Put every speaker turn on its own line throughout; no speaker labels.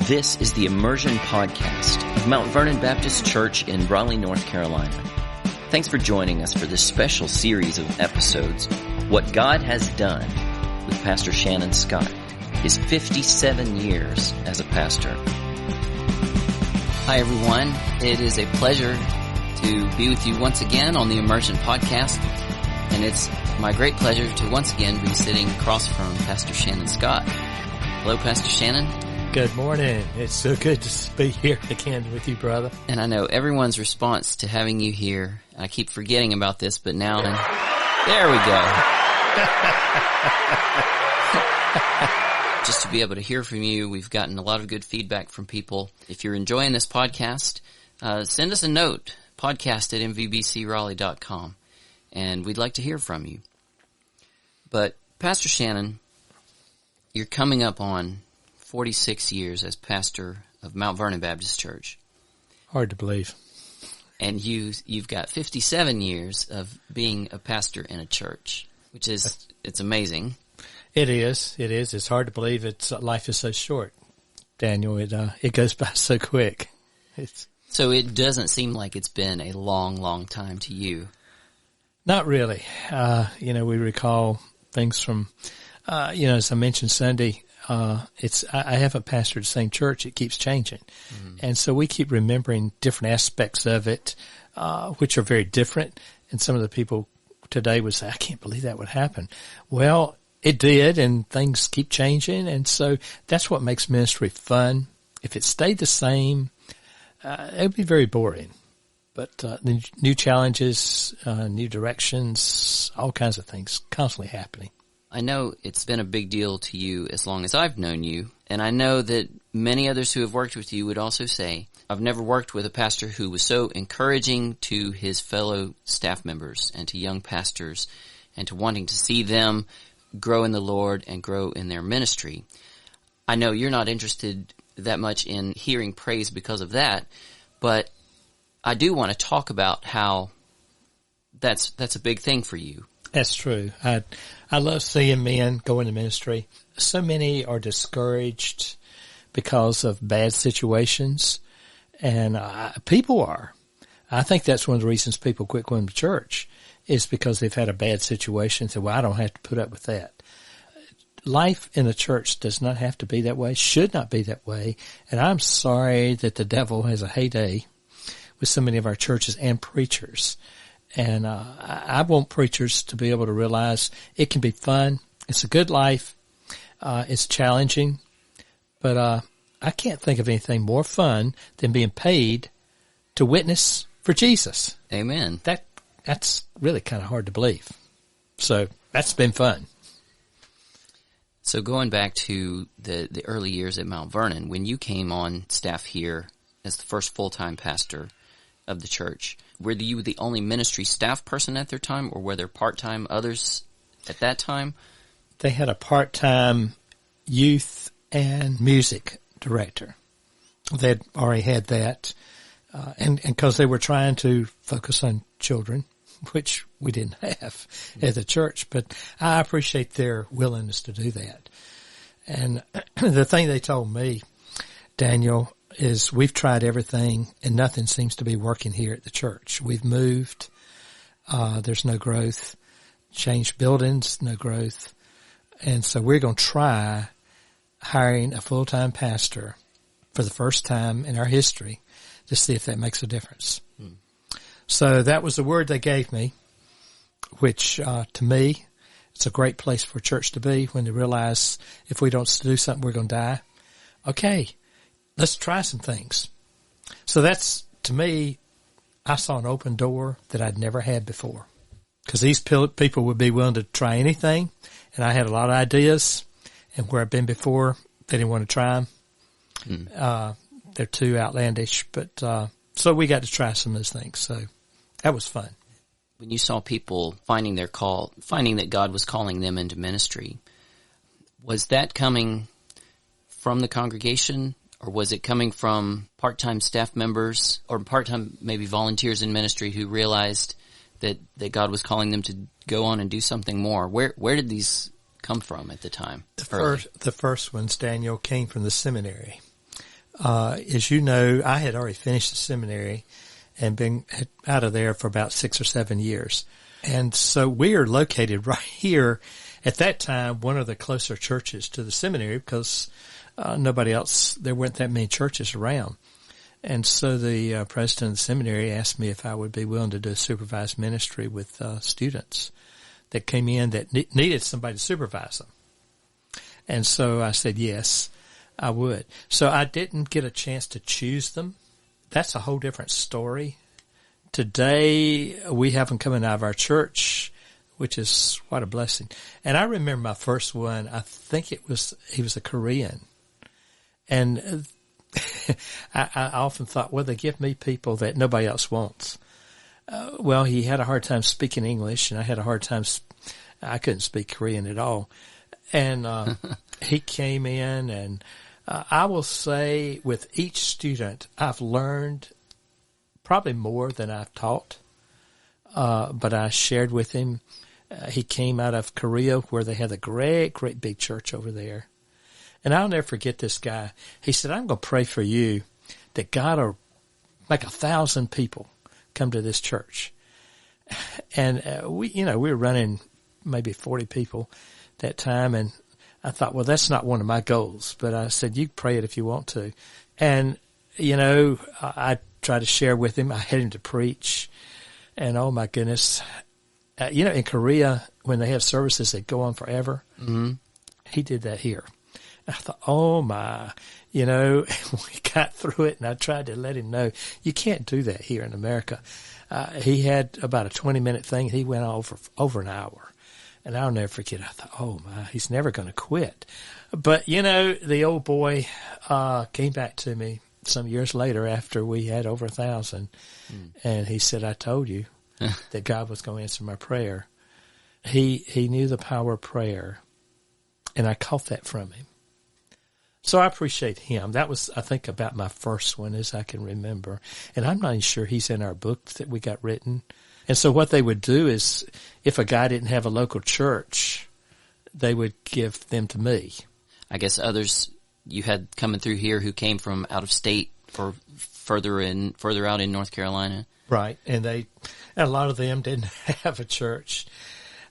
This is the Immersion Podcast of Mount Vernon Baptist Church in Raleigh, North Carolina. Thanks for joining us for this special series of episodes, What God Has Done, with Pastor Shannon Scott, his 57 years as a pastor.
Hi everyone, it is a pleasure to be with you once again on the Immersion Podcast, and it's my great pleasure to once again be sitting across from Pastor Shannon Scott. Hello, Pastor Shannon.
Good morning. It's so good to be here again with you, brother.
And I know everyone's response to having you here, I keep forgetting about this, but now, there we go. Just to be able to hear from you, we've gotten a lot of good feedback from people. If you're enjoying this podcast, send us a note, podcast@mvbcraleigh.com, and we'd like to hear from you. But Pastor Shannon, you're coming up on 46 years as pastor of Mount Vernon Baptist Church.
Hard to believe.
And you've got 57 years of being a pastor in a church, which is, it's amazing.
It is. It's hard to believe life is so short, Daniel. It goes by so quick.
So it doesn't seem like it's been a long, long time to you.
Not really. We recall things from, as I mentioned Sunday, I haven't pastored the same church. It keeps changing. Mm-hmm. And so we keep remembering different aspects of it, which are very different. And some of the people today would say, I can't believe that would happen. Well, it did, and things keep changing. And so that's what makes ministry fun. If it stayed the same, it would be very boring. But the new challenges, new directions, all kinds of things constantly happening.
I know it's been a big deal to you as long as I've known you, and I know that many others who have worked with you would also say, I've never worked with a pastor who was so encouraging to his fellow staff members and to young pastors and to wanting to see them grow in the Lord and grow in their ministry. I know you're not interested that much in hearing praise because of that, but I do want to talk about how that's a big thing for you.
That's true. I love seeing men go into ministry. So many are discouraged because of bad situations, and people are. I think that's one of the reasons people quit going to church is because they've had a bad situation and say, well, I don't have to put up with that. Life in a church does not have to be that way, should not be that way, and I'm sorry that the devil has a heyday with so many of our churches and preachers. And I want preachers to be able to realize it can be fun. It's a good life. It's challenging. But I can't think of anything more fun than being paid to witness for Jesus.
Amen.
That's really kind of hard to believe. So that's been fun.
So going back to the early years at Mount Vernon, when you came on staff here as the first full-time pastor of the church, were you the only ministry staff person at their time, or were there part-time others at that time?
They had a part-time youth and music director. They'd already had that, and because they were trying to focus on children, which we didn't have at the church, but I appreciate their willingness to do that. And the thing they told me, Daniel, is we've tried everything and nothing seems to be working here at the church. We've moved. There's no growth. Changed buildings, no growth. And so we're going to try hiring a full-time pastor for the first time in our history to see if that makes a difference. So that was the word they gave me, which to me, it's a great place for a church to be when they realize if we don't do something, we're going to die. Okay. Let's try some things. So that's, to me, I saw an open door that I'd never had before. Because these people would be willing to try anything, and I had a lot of ideas, and where I've been before, they didn't want to try them. They're too outlandish, but so we got to try some of those things. So that was fun.
When you saw people finding their call, finding that God was calling them into ministry, was that coming from the congregation? Or was it coming from part-time staff members or part-time maybe volunteers in ministry who realized that God was calling them to go on and do something more? Where did these come from at the time?
The first ones, Daniel, came from the seminary. As you know, I had already finished the seminary and been out of there for about 6 or 7 years. And so we are located right here, at that time, one of the closer churches to the seminary, because nobody else, there weren't that many churches around. And so the president of the seminary asked me if I would be willing to do supervised ministry with students that came in that needed somebody to supervise them. And so I said, yes, I would. So I didn't get a chance to choose them. That's a whole different story. Today, we have them coming out of our church, which is what a blessing. And I remember my first one, I think he was a Korean. And I often thought, well, they give me people that nobody else wants. Well, he had a hard time speaking English, and I had a hard time, I couldn't speak Korean at all. And he came in, and I will say with each student, I've learned probably more than I've taught, but I shared with him. He came out of Korea, where they had a great, great big church over there. And I'll never forget this guy. He said, I'm going to pray for you that God will make 1,000 people come to this church. And we were running maybe 40 people that time, and I thought, well, that's not one of my goals. But I said, you pray it if you want to. And, I tried to share with him. I had him to preach. And, oh, my goodness. In Korea, when they have services that go on forever, he did that here. I thought, oh, my. We got through it, and I tried to let him know, you can't do that here in America. He had about a 20-minute thing. He went over an hour. And I'll never forget, I thought, oh, my, he's never going to quit. But, the old boy came back to me some years later after we had over 1,000. And he said, I told you that God was going to answer my prayer. He knew the power of prayer, and I caught that from him. So I appreciate him. That was, I think, about my first one, as I can remember. And I'm not even sure he's in our book that we got written. And so what they would do is, if a guy didn't have a local church, they would give them to me.
I guess others you had coming through here who came from out of state for further out in North Carolina.
Right. And a lot of them didn't have a church.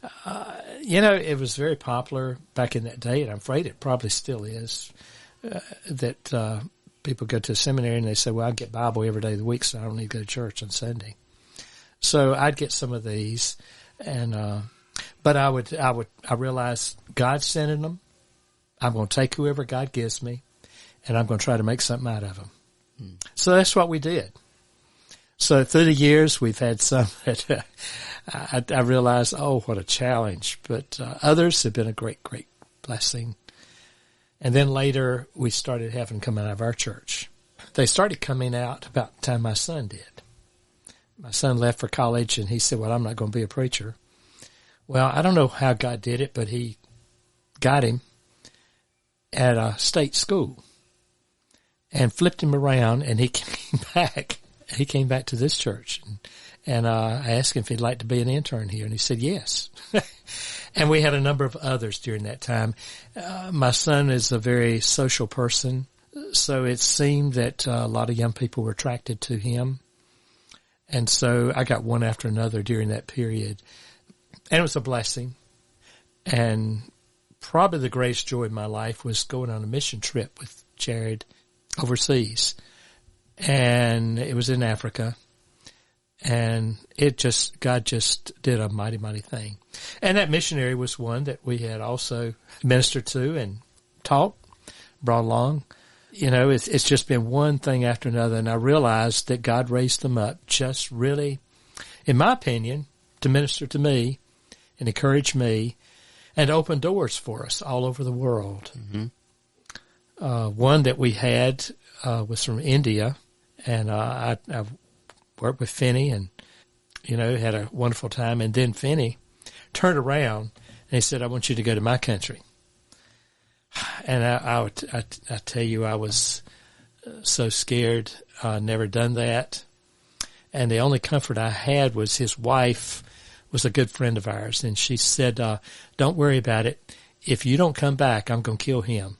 It was very popular back in that day, and I'm afraid it probably still is, that people go to a seminary and they say, well, I get Bible every day of the week, so I don't need to go to church on Sunday. So I'd get some of these, but I realized God sending them. I'm going to take whoever God gives me, and I'm going to try to make something out of them. So that's what we did. So through the years, we've had some that I realized, oh, what a challenge. But others have been a great, great blessing. And then later, we started having them come out of our church. They started coming out about the time my son did. My son left for college, and he said, well, I'm not going to be a preacher. Well, I don't know how God did it, but he got him at a state school and flipped him around, and he came back. He came back to this church, and I asked him if he'd like to be an intern here, and he said yes. And we had a number of others during that time. My son is a very social person, so it seemed that a lot of young people were attracted to him. And so I got one after another during that period. And it was a blessing. And probably the greatest joy of my life was going on a mission trip with Jared overseas. And it was in Africa. And God just did a mighty, mighty thing. And that missionary was one that we had also ministered to and taught, brought along. It's just been one thing after another, and I realized that God raised them up just really, in my opinion, to minister to me and encourage me and open doors for us all over the world. Mm-hmm. One that we had was from India, and I worked with Finney and, had a wonderful time. And then Finney turned around and he said, I want you to go to my country. And I tell you, I was so scared. Never done that. And the only comfort I had was his wife was a good friend of ours. And she said, don't worry about it. If you don't come back, I'm going to kill him.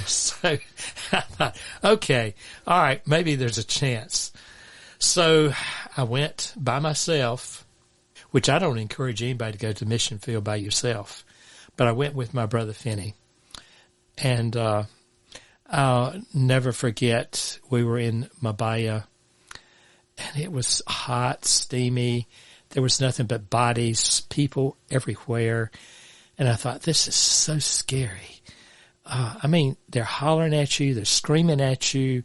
So I thought, okay, all right, maybe there's a chance. So I went by myself, which I don't encourage anybody to go to the mission field by yourself, but I went with my brother Finney. And I'll never forget, we were in Mabaya, and it was hot, steamy. There was nothing but bodies, people everywhere. And I thought, this is so scary. I mean, they're hollering at you, they're screaming at you.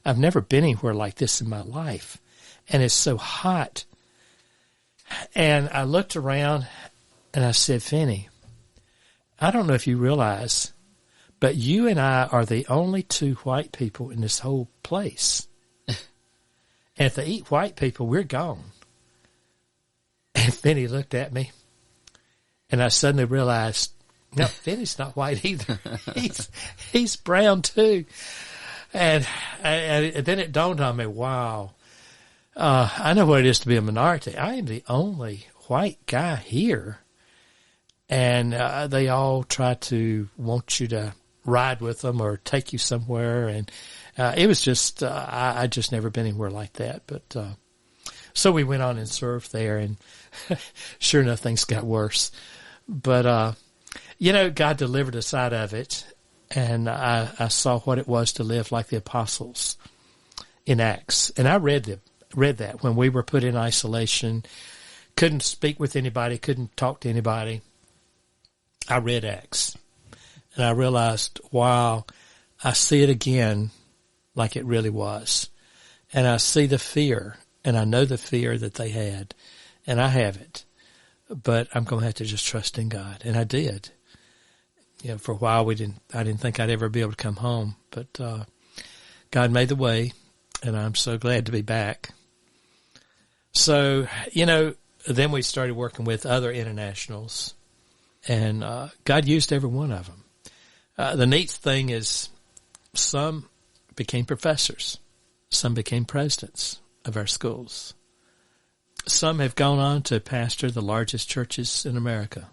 I've never been anywhere like this in my life. And it's so hot. And I looked around and I said, Finney, I don't know if you realize, but you and I are the only two white people in this whole place. And if they eat white people, we're gone. And Finney looked at me, and I suddenly realized, no, Finney's not white either. He's brown too. And then it dawned on me, wow, I know what it is to be a minority. I am the only white guy here. And they all try to want you to ride with them or take you somewhere. And it was just, I just never been anywhere like that. But so we went on and served there, and sure enough, things got worse. But, God delivered us out of it, and I saw what it was to live like the apostles in Acts. And I read that when we were put in isolation, couldn't speak with anybody, couldn't talk to anybody. I read Acts, and I realized, wow, I see it again like it really was. And I see the fear, and I know the fear that they had, and I have it. But I'm going to have to just trust in God. And I did. For a while I didn't think I'd ever be able to come home, but God made the way, and I'm so glad to be back. So, then we started working with other internationals, and God used every one of them. The neat thing is some became professors. Some became presidents of our schools. Some have gone on to pastor the largest churches in America.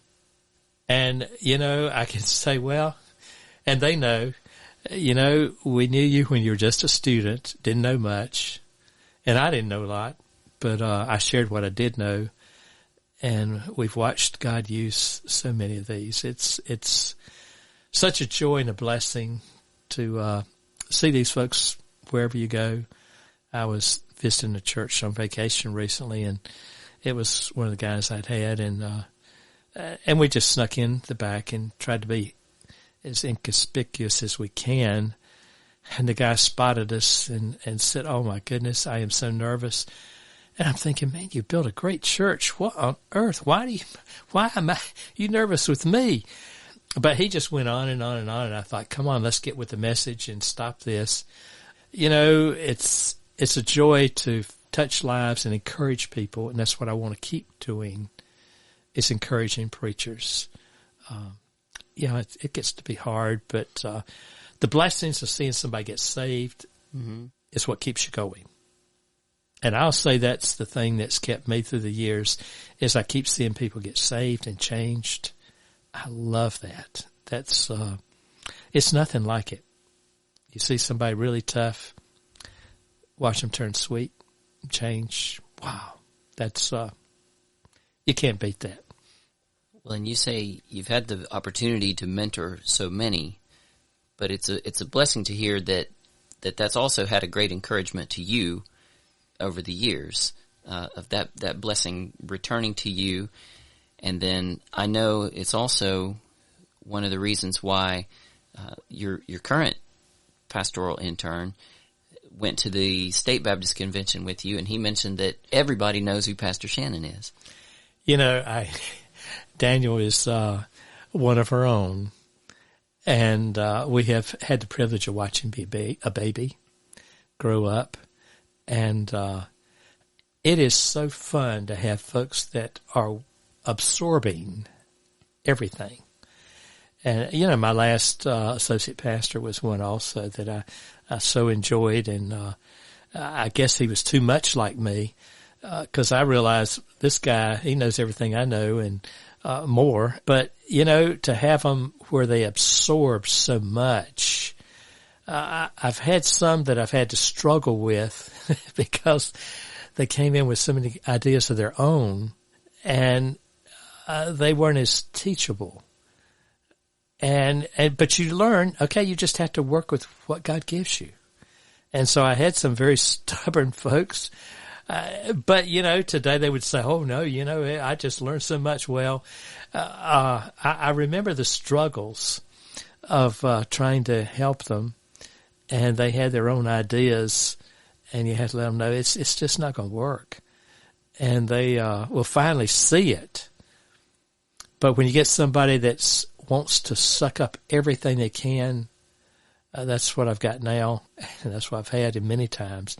And, I can say, well, and they know, we knew you when you were just a student, didn't know much. And I didn't know a lot, but I shared what I did know. And we've watched God use so many of these. It's such a joy and a blessing to see these folks wherever you go. I was visiting a church on vacation recently, and it was one of the guys I'd had, and we just snuck in the back and tried to be as inconspicuous as we can. And the guy spotted us and said, "Oh my goodness, I am so nervous." And I'm thinking, man, you built a great church. What on earth? Why am you nervous with me? But he just went on and on and on. And I thought, come on, let's get with the message and stop this. It's a joy to touch lives and encourage people. And that's what I want to keep doing, is encouraging preachers. It gets to be hard, but the blessings of seeing somebody get saved is what keeps you going. And I'll say that's the thing that's kept me through the years, is I keep seeing people get saved and changed. I love that. That's, it's nothing like it. You see somebody really tough, watch them turn sweet, change. Wow. That's, you can't beat that.
Well, and you say you've had the opportunity to mentor so many, but it's a blessing to hear that's also had a great encouragement to you over the years, of that blessing returning to you. And then I know it's also one of the reasons why your current pastoral intern went to the State Baptist Convention with you, and he mentioned that everybody knows who Pastor Shannon is.
Daniel is one of our own, and we have had the privilege of watching him be a baby, grow up, and it is so fun to have folks that are absorbing everything. And, my last associate pastor was one also that I so enjoyed, and I guess he was too much like me, because I realized this guy, he knows everything I know, and more. But, to have them where they absorb so much, I've had some that I've had to struggle with because they came in with so many ideas of their own, and they weren't as teachable. But you learn, okay, you just have to work with what God gives you. And so I had some very stubborn folks, but today they would say, "Oh no, I just learned so much." Well, I remember the struggles of trying to help them, and they had their own ideas, and you had to let them know it's just not going to work, and they will finally see it. But when you get somebody that wants to suck up everything they can, that's what I've got now, and that's what I've had many times.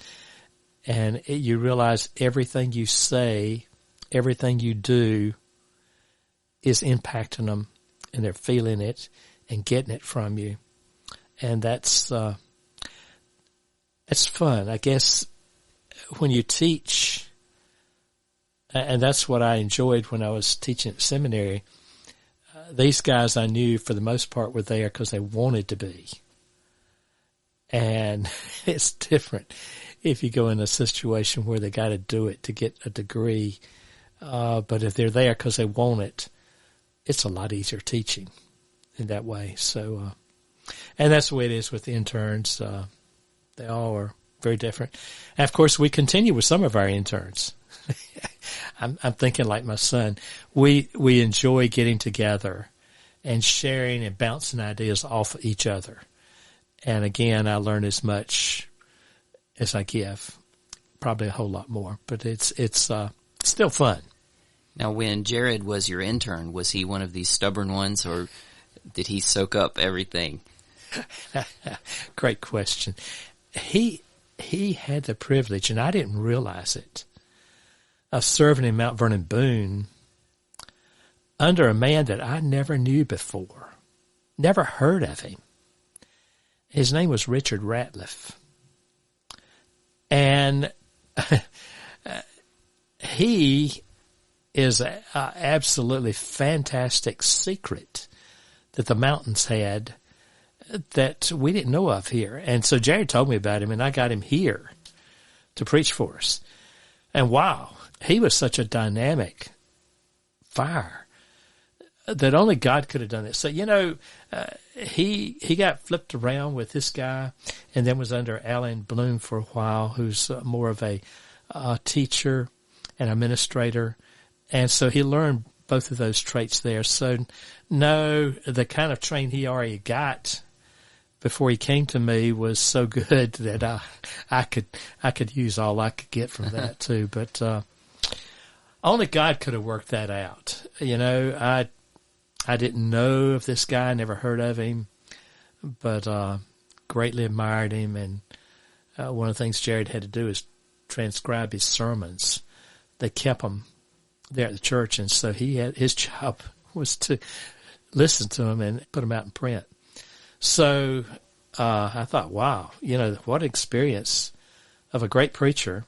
And you realize everything you say, everything you do is impacting them, and they're feeling it and getting it from you. And that's fun. I guess when you teach, and that's what I enjoyed when I was teaching at seminary, these guys I knew for the most part were there because they wanted to be. And it's different if you go in a situation where they got to do it to get a degree. But if they're there because they want it, it's a lot easier teaching in that way. So, and that's the way it is with interns. They all are very different. And of course, we continue with some of our interns. I'm thinking like my son. We enjoy getting together and sharing and bouncing ideas off of each other. And again, I learn as much as I give, probably a whole lot more, but it's still fun.
Now, when Jared was your intern, was he one of these stubborn ones, or did he soak up everything?
Great question. He had the privilege, and I didn't realize it, of serving in Mount Vernon Boone under a man that I never knew before, never heard of him. His name was Richard Ratliff. And he is an absolutely fantastic secret that the mountains had that we didn't know of here. And so Jerry told me about him, and I got him here to preach for us. And wow, he was such a dynamic fire that only God could have done it. So, he got flipped around with this guy, and then was under Alan Bloom for a while, who's more of a teacher and administrator. And so he learned both of those traits there. So, no, the kind of training he already got before he came to me was so good that I could use all I could get from that too. But only God could have worked that out. I didn't know of this guy, never heard of him, but greatly admired him. And one of the things Jared had to do is transcribe his sermons. They kept them there at the church, and so his job was to listen to them and put them out in print. So I thought, wow, what experience of a great preacher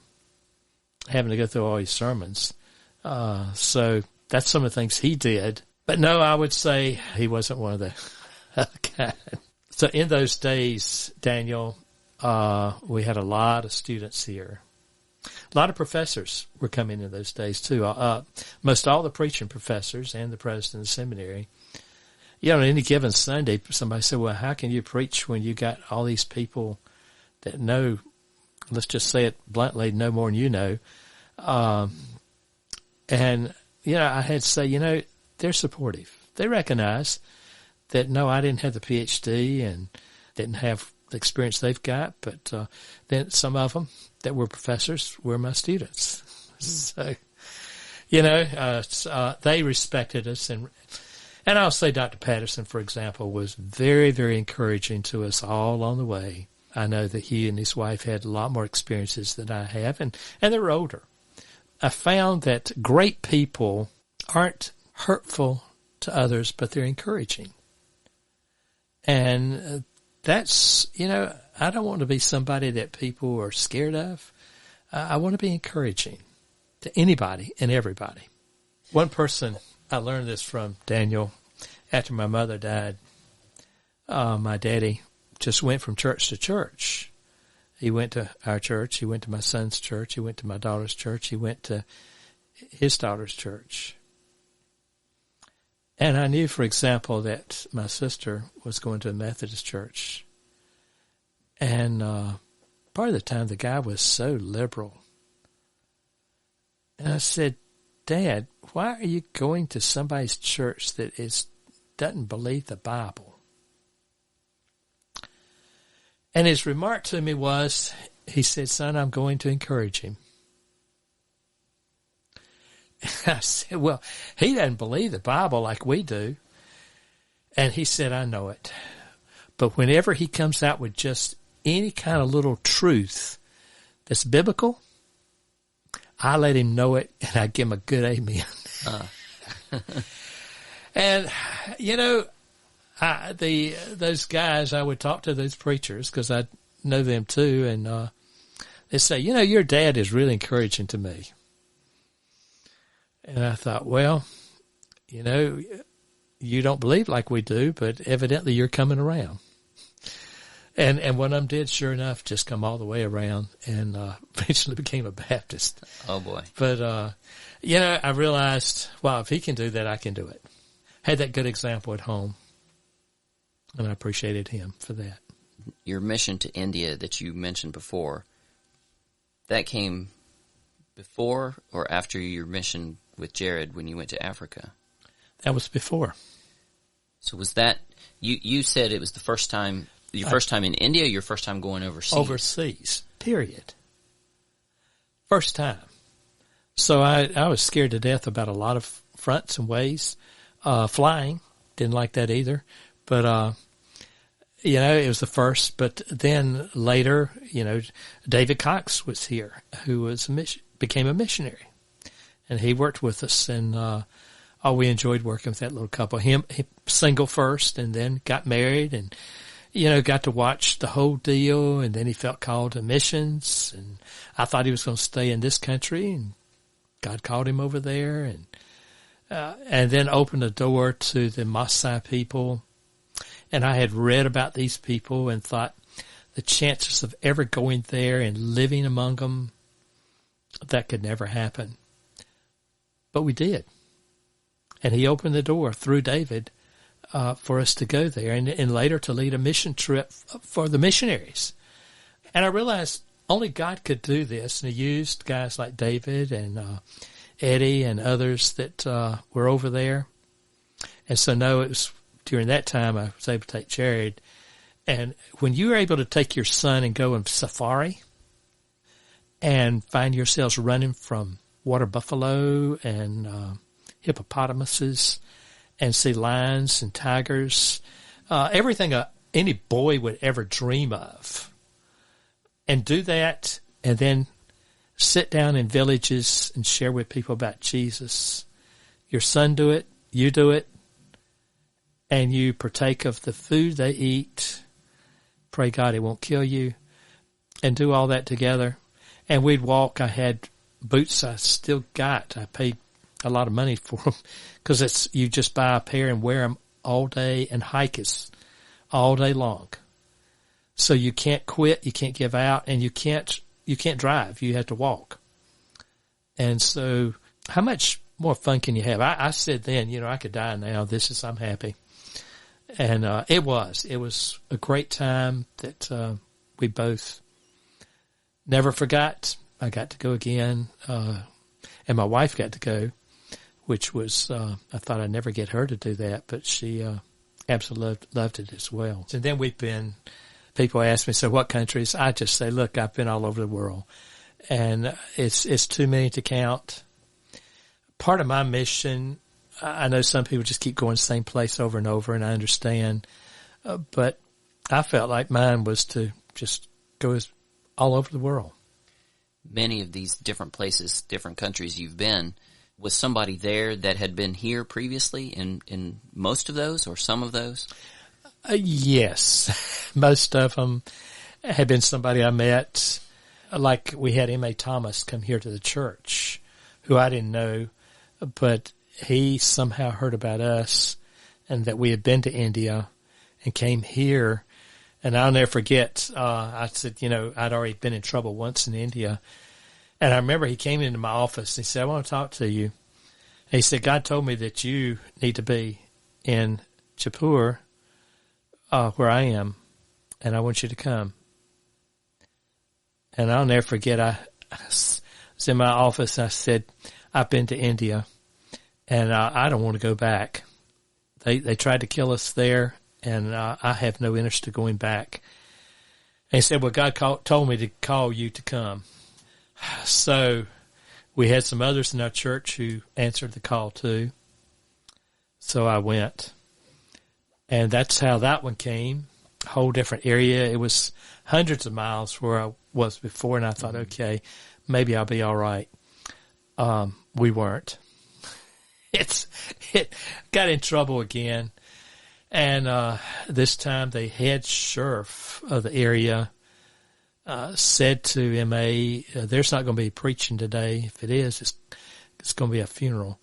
having to go through all his sermons. So that's some of the things he did. But no, I would say he wasn't one of the kind. So in those days, Daniel, we had a lot of students here. A lot of professors were coming in those days too. Most all the preaching professors and the president of the seminary. On any given Sunday, somebody said, well, how can you preach when you got all these people that know, let's just say it bluntly, know more than you know? And I had to say, they're supportive. They recognize that, no, I didn't have the PhD and didn't have the experience they've got, but then some of them that were professors were my students. So, they respected us. And I'll say Dr. Patterson, for example, was very, very encouraging to us all on the way. I know that he and his wife had a lot more experiences than I have, and they were older. I found that great people aren't hurtful to others, but they're encouraging. And that's, I don't want to be somebody that people are scared of. I want to be encouraging to anybody and everybody. One person I learned this from Daniel. After my mother died, my daddy just went from church to church. He went to our church. He went to my son's church. He went to my daughter's church. He went to his daughter's church. And I knew, for example, that my sister was going to a Methodist church. And part of the time, the guy was so liberal. And I said, Dad, why are you going to somebody's church that doesn't believe the Bible? And his remark to me was, he said, son, I'm going to encourage him. I said, well, he doesn't believe the Bible like we do. And he said, I know it. But whenever he comes out with just any kind of little truth that's biblical, I let him know it, and I give him a good amen. And, you know, those guys, I would talk to those preachers because I know them too, and they say, you know, your dad is really encouraging to me. And I thought, well, you know, you don't believe like we do, but evidently you're coming around. And one of them did, sure enough, just come all the way around and eventually became a Baptist.
Oh, boy.
But, you know, I realized, wow, if he can do that, I can do it. Had that good example at home, and I appreciated him for that.
Your mission to India that you mentioned before, that came before or after your mission with Jared when you went to Africa?
That was before.
So was that, you said it was the first time, your first time in India, or your first time going overseas?
Overseas, period. First time. So I was scared to death about a lot of fronts and ways. Flying, didn't like that either. But, you know, it was the first. But then later, you know, David Cox was here, who was became a missionary. And he worked with us, and we enjoyed working with that little couple. He single first, and then got married, and, you know, got to watch the whole deal, and then he felt called to missions, and I thought he was going to stay in this country, and God called him over there, and then opened the door to the Maasai people. And I had read about these people and thought the chances of ever going there and living among them, that could never happen. But we did. And he opened the door through David for us to go there and later to lead a mission trip for the missionaries. And I realized only God could do this. And he used guys like David and Eddie and others that were over there. And so, no, it was during that time I was able to take Jared. And when you were able to take your son and go on safari and find yourselves running from water buffalo and hippopotamuses and see lions and tigers, everything any boy would ever dream of, and do that and then sit down in villages and share with people about Jesus. Your son do it, you do it, and you partake of the food they eat. Pray God it won't kill you, and do all that together. And we'd walk. I had boots I still got. I paid a lot of money for them because you just buy a pair and wear them all day, and hike is all day long. So you can't quit, you can't give out, and you can't drive. You have to walk. And so how much more fun can you have? I said then, you know, I could die now. I'm happy. And it was a great time that we both never forgot. I got to go again, and my wife got to go, which was, I thought I'd never get her to do that, but she absolutely loved it as well. And then people ask me, so what countries? I just say, look, I've been all over the world, and it's too many to count. Part of my mission, I know some people just keep going the same place over and over, and I understand, but I felt like mine was to just go all over the world.
Many of these different places, different countries you've been, was somebody there that had been here previously in most of those or some of those?
Yes. Most of them had been somebody I met. Like we had M.A. Thomas come here to the church, who I didn't know, but he somehow heard about us and that we had been to India and came here. And I'll never forget, I said, I'd already been in trouble once in India. And I remember he came into my office and he said, I want to talk to you. And he said, God told me that you need to be in Jaipur, where I am, and I want you to come. And I'll never forget, I was in my office and I said, I've been to India and I don't want to go back. They tried to kill us there, and I have no interest in going back. And he said, well, God told me to call you to come. So we had some others in our church who answered the call too. So I went. And that's how that one came. A whole different area. It was hundreds of miles where I was before, and I thought, okay, maybe I'll be all right. We weren't. It got in trouble again. And this time the head sheriff of the area said to MA, there's not going to be preaching today. If it is, it's going to be a funeral.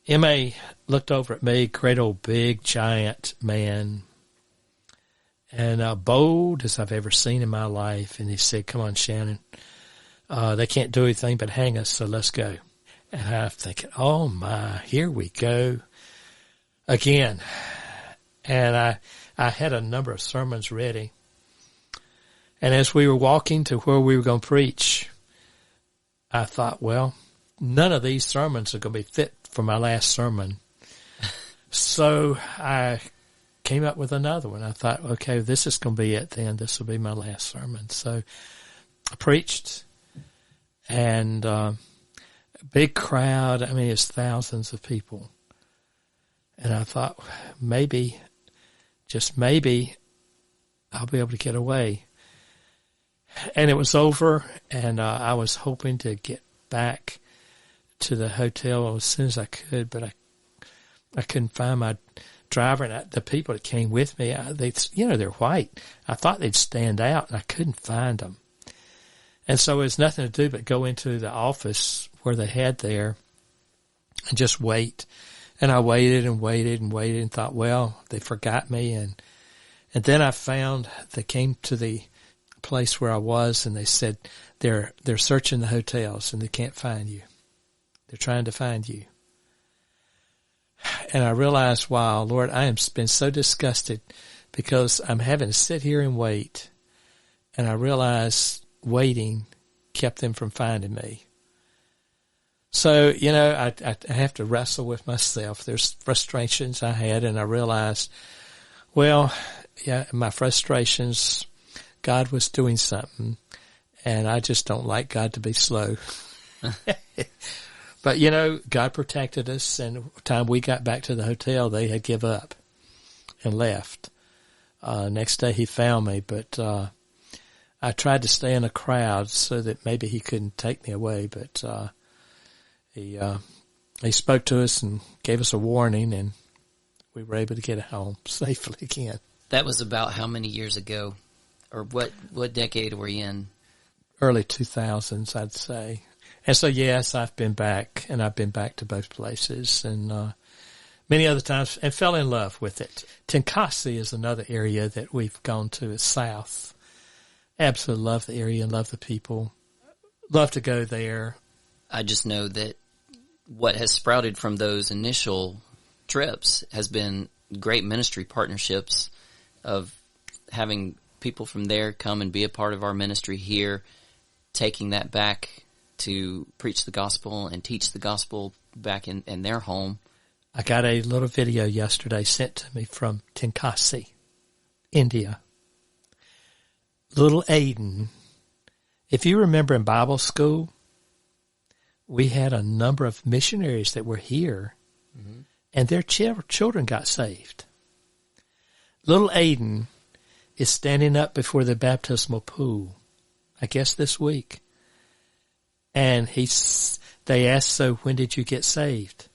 MA looked over at me, great old big giant man, and bold as I've ever seen in my life. And he said, come on, Shannon, they can't do anything but hang us, so let's go. And I'm thinking, oh my, here we go again. And I had a number of sermons ready. And as we were walking to where we were going to preach, I thought, well, none of these sermons are going to be fit for my last sermon. So I came up with another one. I thought, okay, this is going to be it then. This will be my last sermon. So I preached, and a big crowd. I mean, it's thousands of people. And I thought, maybe, just maybe, I'll be able to get away. And it was over, and I was hoping to get back to the hotel as soon as I could, but I couldn't find my driver, and the people that came with me, they're white. I thought they'd stand out, and I couldn't find them. And so there was nothing to do but go into the office where they had there and just wait. And I waited and waited and waited and thought, well, they forgot me. And then I found they came to the place where I was, and they said they're searching the hotels and they can't find you. They're trying to find you. And I realized, wow, Lord, I have been so disgusted because I'm having to sit here and wait. And I realized waiting kept them from finding me. So, I have to wrestle with myself. There's frustrations I had, and I realized, well, yeah, my frustrations, God was doing something, and I just don't like God to be slow. But, God protected us, and the time we got back to the hotel, they had give up and left. Next day he found me, but I tried to stay in a crowd so that maybe he couldn't take me away, but he spoke to us and gave us a warning, and we were able to get home safely again.
That was about how many years ago? Or what decade were you in?
Early 2000s, I'd say. And so, yes, I've been back, and I've been back to both places, and many other times, and fell in love with it. Tenkasi is another area that we've gone to. It's south. Absolutely love the area and love the people. Love to go there.
I just know that what has sprouted from those initial trips has been great ministry partnerships of having people from there come and be a part of our ministry here, taking that back to preach the gospel and teach the gospel back in their home.
I got a little video yesterday sent to me from Tenkasi, India. Little Aiden. If you remember in Bible school, we had a number of missionaries that were here, and their children got saved. Little Aiden is standing up before the baptismal pool, I guess this week. And they asked, so when did you get saved?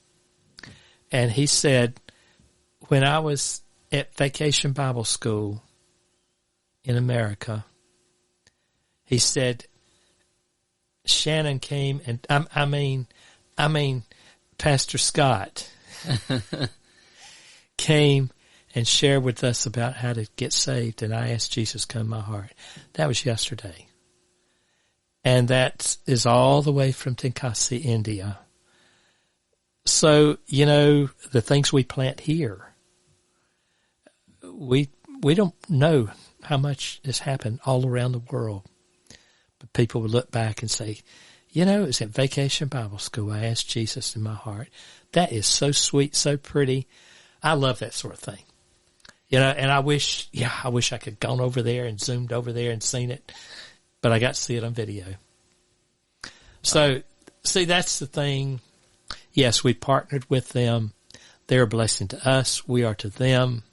And he said, when I was at Vacation Bible School in America, he said, Shannon came and, I mean, Pastor Scott came and shared with us about how to get saved, and I asked Jesus come in my heart. That was yesterday. And that is all the way from Tenkasi, India. So, the things we plant here, we don't know how much has happened all around the world. But people would look back and say, it's at Vacation Bible School. I asked Jesus in my heart. That is so sweet, so pretty. I love that sort of thing. And I wish I could gone over there and zoomed over there and seen it, but I got to see it on video. So, see, that's the thing. Yes, we partnered with them. They're a blessing to us. We are to them.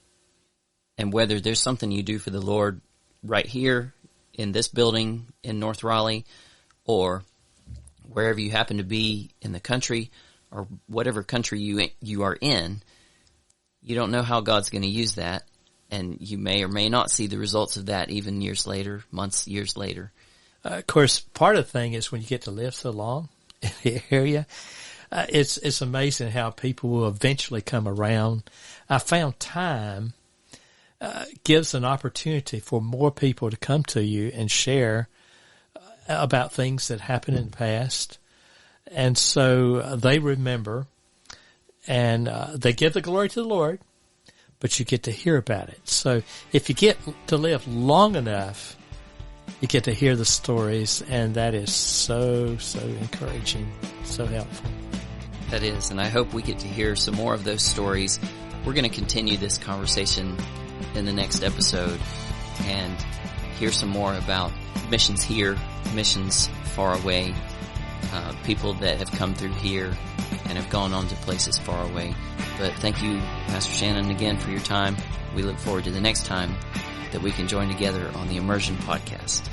And whether there's something you do for the Lord right here in this building in North Raleigh, or wherever you happen to be in the country, or whatever country you are in, you don't know how God's going to use that, and you may or may not see the results of that even years later, months, years later.
Of course, part of the thing is when you get to live so long in the area, it's amazing how people will eventually come around. I found time gives an opportunity for more people to come to you and share about things that happened in the past. And so they remember, and they give the glory to the Lord, but you get to hear about it. So if you get to live long enough, you get to hear the stories, and that is so, so encouraging, so helpful.
That is, and I hope we get to hear some more of those stories. We're going to continue this conversation in the next episode and hear some more about missions here, missions far away, people that have come through here and have gone on to places far away. But thank you, Pastor Shannon, again for your time. We look forward to the next time that we can join together on the Immersion Podcast.